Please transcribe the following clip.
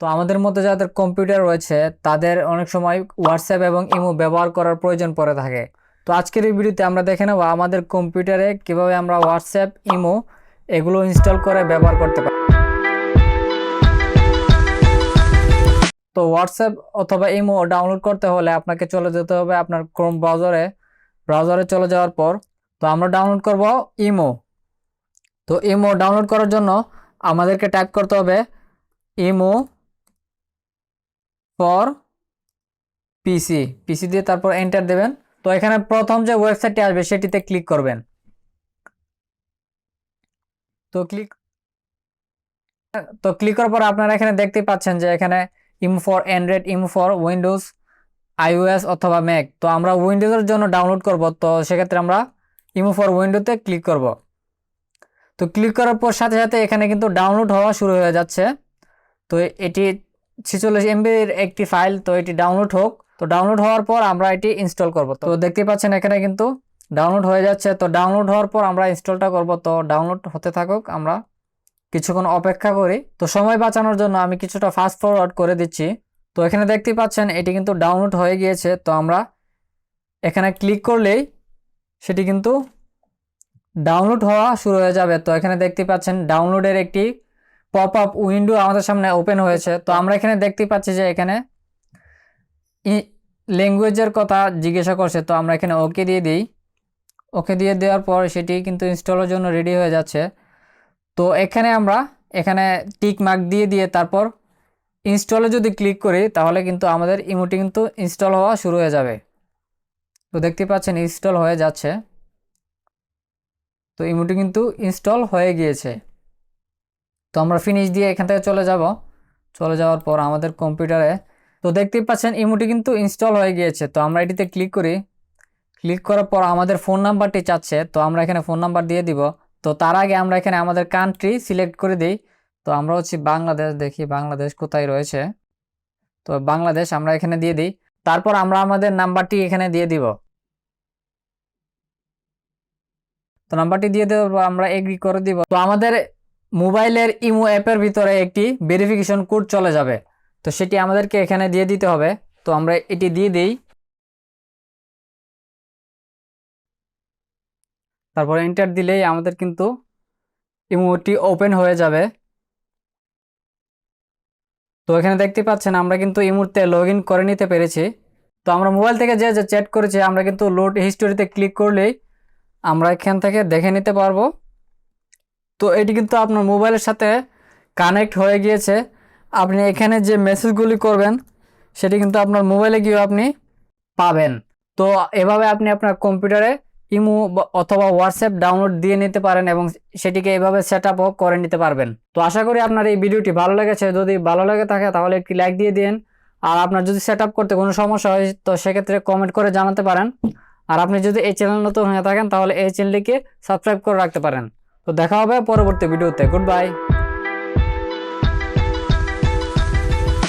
তো আমাদের মধ্যে যাদের কম্পিউটার রয়েছে তাদের অনেক সময় হোয়াটসঅ্যাপ এবং ইমো ব্যবহার করার প্রয়োজন পড়ে থাকে। তো আজকের এই ভিডিওতে আমরা দেখে নেব আমাদের কম্পিউটারে কিভাবে আমরা হোয়াটসঅ্যাপ, ইমো এগুলো ইনস্টল করে ব্যবহার করতে পারি। তো হোয়াটসঅ্যাপ অথবা ইমো ডাউনলোড করতে হলে আপনাকে চলে যেতে হবে আপনার ক্রোম ব্রাউজারে চলে যাওয়ার পর তো আমরা ডাউনলোড করব ইমো। তো ইমো ডাউনলোড করার জন্য আমাদেরকে টাইপ করতে হবে ইমো ফর পিসি দিয়ে তারপর এন্টার দেবেন। তো এখানে প্রথম যে ওয়েবসাইটটি আসবে সেটিতে ক্লিক করবেন। তো ক্লিক করার পর আপনারা এখানে দেখতে পাচ্ছেন যে এখানে imo for Android, imo for Windows, iOS অথবা ম্যাক। তো আমরা উইন্ডোজের জন্য ডাউনলোড করব, তো সেক্ষেত্রে আমরা ইমো ফর উইন্ডোতে ক্লিক করব। তো ক্লিক করার পর সাথে সাথে এখানে কিন্তু ডাউনলোড হওয়া শুরু হয়ে যাচ্ছে। তো এটি 46 এমবির একটি ফাইল, তো এটি ডাউনলোড হোক। তো ডাউনলোড হওয়ার পর আমরা এটি ইনস্টল করব। তো দেখতে পাচ্ছেন এখানে কিন্তু ডাউনলোড হয়ে যাচ্ছে। তো ডাউনলোড হওয়ার পর আমরা ইনস্টলটা করব। তো ডাউনলোড হতে থাকুক, আমরা কিছুক্ষণ অপেক্ষা করি। তো সময় বাঁচানোর জন্য আমি কিছুটা ফাস্ট ফরওয়ার্ড করে দিচ্ছি। তো এখানে দেখতে পাচ্ছেন এটি কিন্তু ডাউনলোড হয়ে গিয়েছে। তো আমরা এখানে ক্লিক করলেই সেটি কিন্তু ডাউনলোড হওয়া শুরু হয়ে যাবে। তো এখানে দেখতে পাচ্ছেন ডাউনলোডের একটি পপ আপ উইন্ডো আমাদের সামনে ওপেন হয়েছে। তো আমরা এখানে দেখতে পাচ্ছি যে এখানে ল্যাঙ্গুয়েজের কথা জিজ্ঞাসা করছে। তো আমরা এখানে ওকে দিয়ে দিই। ওকে দিয়ে দেওয়ার পর সেটি কিন্তু ইনস্টলের জন্য রেডি হয়ে যাচ্ছে। তো আমরা এখানে টিক মার্ক দিয়ে তারপর ইনস্টলে যদি ক্লিক করি তাহলে কিন্তু আমাদের ইমোটি কিন্তু ইনস্টল হওয়া শুরু হয়ে যাবে। তো দেখতে পাচ্ছেন ইনস্টল হয়ে যাচ্ছে। তো ইমোটি কিন্তু ইনস্টল হয়ে গিয়েছে। তো আমরা ফিনিশ দিয়ে এখান থেকে চলে যাওয়ার পর আমাদের কম্পিউটারে তো দেখতেই পাচ্ছেন ইমোটি কিন্তু ইনস্টল হয়ে গিয়েছে। তো আমরা এটিতে ক্লিক করি। ক্লিক করার পর আমাদের ফোন নাম্বারটি চাচ্ছে, তো আমরা এখানে ফোন নাম্বার দিয়ে দিব। তো তার আগে আমরা এখানে আমাদের কান্ট্রি সিলেক্ট করে দিই। তো আমরা হচ্ছে বাংলাদেশ, দেখি বাংলাদেশ কোথায় রয়েছে। তো বাংলাদেশ আমরা এখানে দিয়ে দিই। তারপর আমরা আমাদের নাম্বারটি এখানে দিয়ে দিব। তো নাম্বারটি দিয়ে দেওয়ার পর আমরা এগ্রি করে দিব। তো আমাদের মোবাইলের ইমো অ্যাপের ভিতরে একটি ভেরিফিকেশন কোড চলে যাবে। তো সেটি আমাদেরকে এখানে দিয়ে দিতে হবে। তো আমরা এটি দিয়ে দিই। তারপর এন্টার দিলেই আমাদের কিন্তু ইমোটি ওপেন হয়ে যাবে। তো এখানে দেখতে পাচ্ছেন আমরা কিন্তু এই মুহূর্তে লগ ইন করে নিতে পেরেছি। তো আমরা মোবাইল থেকে যে চ্যাট করেছি আমরা কিন্তু লোড হিস্টোরিতে ক্লিক করলেই আমরা এখান থেকে দেখে নিতে পারবো। তো এটি কিন্তু আপনার মোবাইলের সাথে কানেক্ট হয়ে গিয়েছে। আপনি এখানে যে মেসেজগুলি করবেন সেটি কিন্তু আপনার মোবাইলে গিয়ে আপনি পাবেন। তো এভাবে আপনি আপনার কম্পিউটারে ইমো অথবা হোয়াটসঅ্যাপ ডাউনলোড দিয়ে নিতে পারেন এবং সেটিকে এভাবে সেট আপও করে নিতে পারবেন। তো আশা করি আপনার এই ভিডিওটি ভালো লেগেছে। যদি ভালো লেগে থাকে তাহলে একটি লাইক দিয়ে দিন। আর আপনার যদি সেট আপ করতে কোনো সমস্যা হয় তো সেক্ষেত্রে কমেন্ট করে জানাতে পারেন। আর আপনি যদি এই চ্যানেল নতুন হয়ে থাকেন তাহলে এই চ্যানেলটিকে সাবস্ক্রাইব করে রাখতে পারেন। তো দেখা হবে পরবর্তী ভিডিওতে। Good bye.